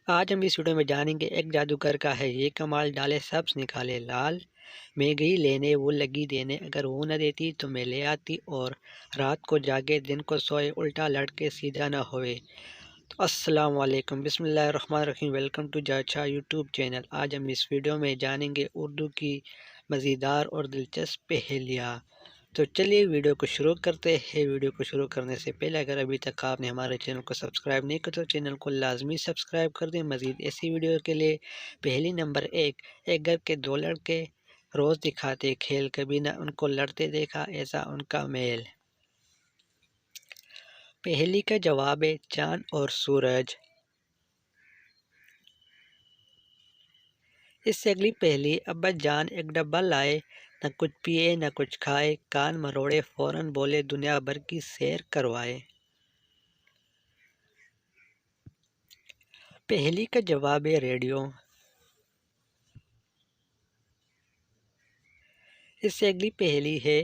आज हम इस वीडियो में जानेंगे एक जादूगर का है ये कमाल, डाले सब्ज निकाले लाल। मैं गई लेने वो लगी देने, अगर वो न देती तो मैं ले आती। और रात को जागे दिन को सोए, उल्टा लटके सीधा ना होए। तो अस्सलाम वालेकुम, बिस्मिल्लाहिर रहमानिर रहीम। वेलकम टू जाचा यूट्यूब चैनल। आज हम इस वीडियो में जानेंगे उर्दू की मज़ेदार और दिलचस्प पहेलियाँ। तो चलिए वीडियो को शुरू करते हैं। वीडियो को शुरू करने से पहले अगर अभी तक आपने हमारे चैनल को सब्सक्राइब नहीं किया तो चैनल को लाजमी सब्सक्राइब कर दें। मज़ीद ऐसी वीडियो के लिए पहेली नंबर एक घर के दो लड़के रोज़ दिखाते खेल, कभी ना उनको लड़ते देखा ऐसा उनका मेल। पहेली का जवाब है चांद और सूरज। इससे अगली पहेली, अब्बा जान एक डब्बा लाए, न कुछ पिए न कुछ खाए, कान मरोड़े फौरन बोले दुनिया भर की सैर करवाए। पहेली का जवाब है रेडियो। इससे अगली पहेली है,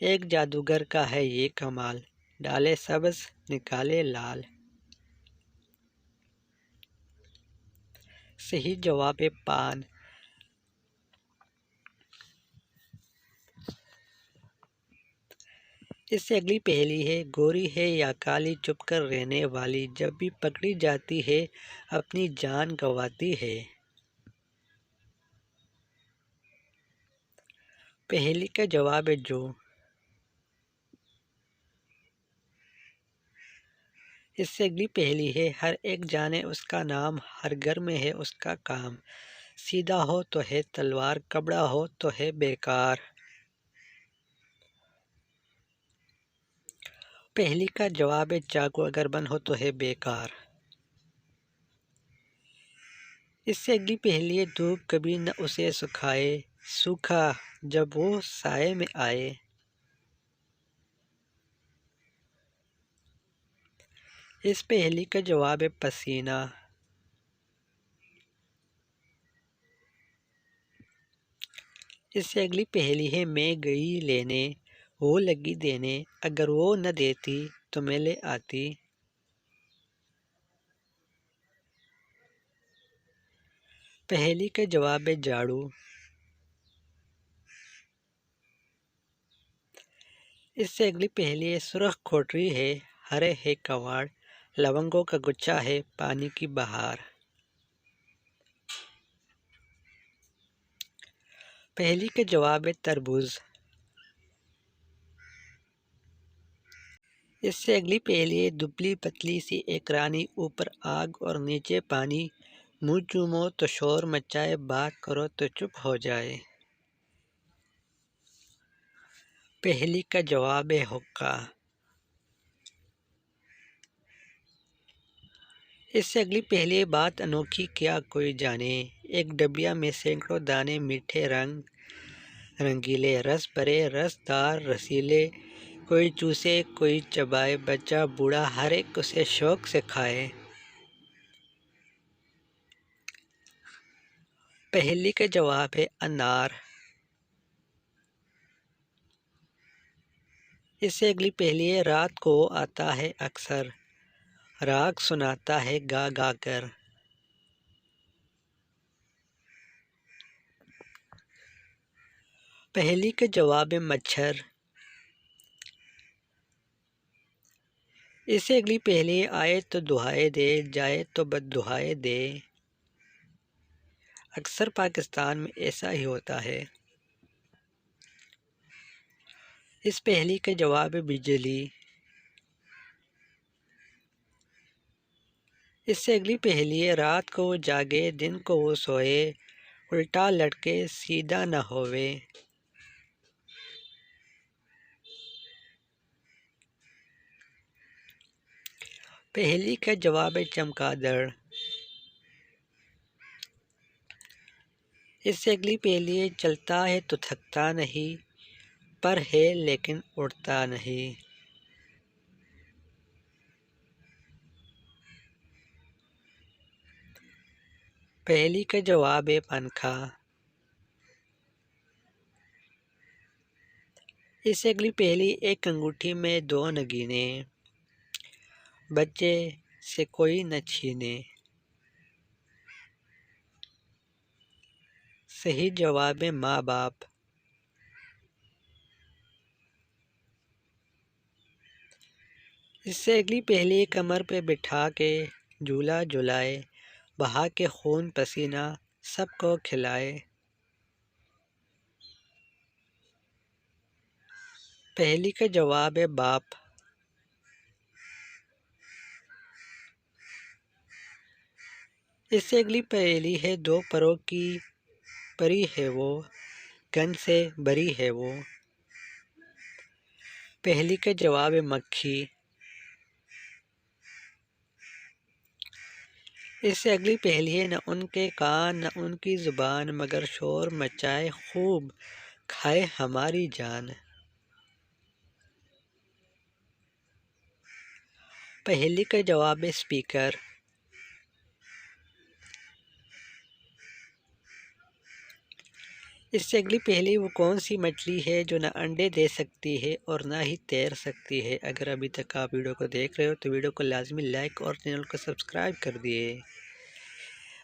एक जादूगर का है ये कमाल, डाले सब्ज निकाले लाल। सही जवाब है पान। इससे अगली पहेली है, गोरी है या काली चुप कर रहने वाली, जब भी पकड़ी जाती है अपनी जान गंवाती है। पहेली का जवाब है जो। इससे अगली पहेली है, हर एक जाने उसका नाम, हर घर में है उसका काम, सीधा हो तो है तलवार, कबड़ा हो तो है बेकार। पहेली का जवाब है चाकू, अगर बंद हो तो है बेकार। इससे अगली पहेली है, धूप कभी न उसे सुखाए, सूखा जब वो साए में आए। इस पहेली का जवाब है पसीना। इससे अगली पहेली है, मैं गई लेने वो लगी देने, अगर वो न देती तो मैं ले आती। पहेली का जवाब है झाड़ू। इससे अगली पहेली है, सुरख कोठरी है, हरे है कवाड़, लवंगों का गुच्छा है पानी की बहार। पहेली का जवाब है तरबूज। इससे अगली पहेली है, दुबली पतली सी एक रानी, ऊपर आग और नीचे पानी, मुँह चूमो तो शोर मचाए, बात करो तो चुप हो जाए। पहेली का जवाब है हुक्का। इससे अगली पहेली, बात अनोखी क्या कोई जाने, एक डबिया में सैकड़ों दाने, मीठे रंग रंगीले, रस भरे रसदार रसीले, कोई चूसे कोई चबाए, बच्चा बूढ़ा हर एक उसे शौक से खाए। पहेली का जवाब है अनार। इससे अगली पहेली है, रात को आता है अक्सर, राग सुनाता है गा गा कर। पहेली का जवाब है मच्छर। इससे अगली पहेली, आए तो दुहाए दे, जाए तो बद्दुहाए दे। अक्सर पाकिस्तान में ऐसा ही होता है। इस पहेली का जवाब है बिजली। इससे अगली पहेली है, रात को वो जागे दिन को वो सोए, उल्टा लटके सीधा न होवे। पहेली का जवाब है चमगादड़। इससे अगली पहेली है, चलता है तो थकता नहीं, पर है लेकिन उड़ता नहीं। पहेली का जवाब है पंखा। इससे अगली पहेली, एक अंगूठी में दो नगीने, बच्चे से कोई न छीने। सही जवाब है माँ बाप। इससे अगली पहेली कमर पे बिठा के झूला झुलाए, बहा के खून पसीना सबको खिलाए। पहेली का जवाब है बाप। इससे अगली पहेली है दो परों की परी है वो, गंज से भरी है वो। पहेली का जवाब है मक्खी। इससे अगली पहेली है न उनके कान न उनकी जुबान, मगर शोर मचाए खूब खाए हमारी जान। पहेली का जवाब है स्पीकर। इससे अगली पहेली वो कौन सी मछली है जो ना अंडे दे सकती है और ना ही तैर सकती है। अगर अभी तक आप वीडियो को देख रहे हो तो वीडियो को लाजमी लाइक और चैनल को सब्सक्राइब कर दिए।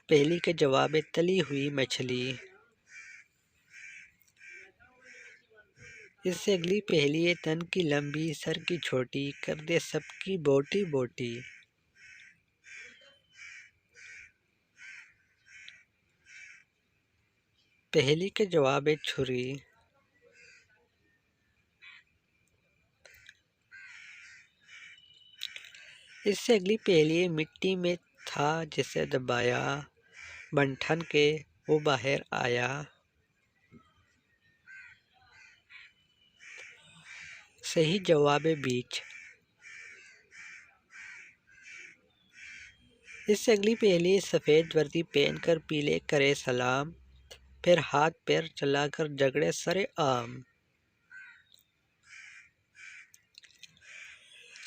पहेली का जवाब है तली हुई मछली। इससे अगली पहेली है तन की लंबी सर की छोटी, कर दे सबकी बोटी बोटी। पहेली का जवाब है छुरी। इससे अगली पहेली है मिट्टी में था जिसे दबाया, बंठन के वो बाहर आया। सही जवाब है बीज। इससे अगली पहेली है सफ़ेद वर्दी पहनकर पीले करे सलाम, फिर हाथ पैर चलाकर झगड़े सरे आम।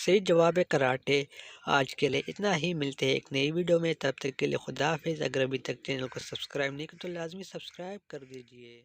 सही जवाब है कराटे। आज के लिए इतना ही, मिलते हैं एक नई वीडियो में, तब तक के लिए खुदा हाफिज़। अगर अभी तक चैनल को सब्सक्राइब नहीं किया तो लाजमी सब्सक्राइब कर दीजिए।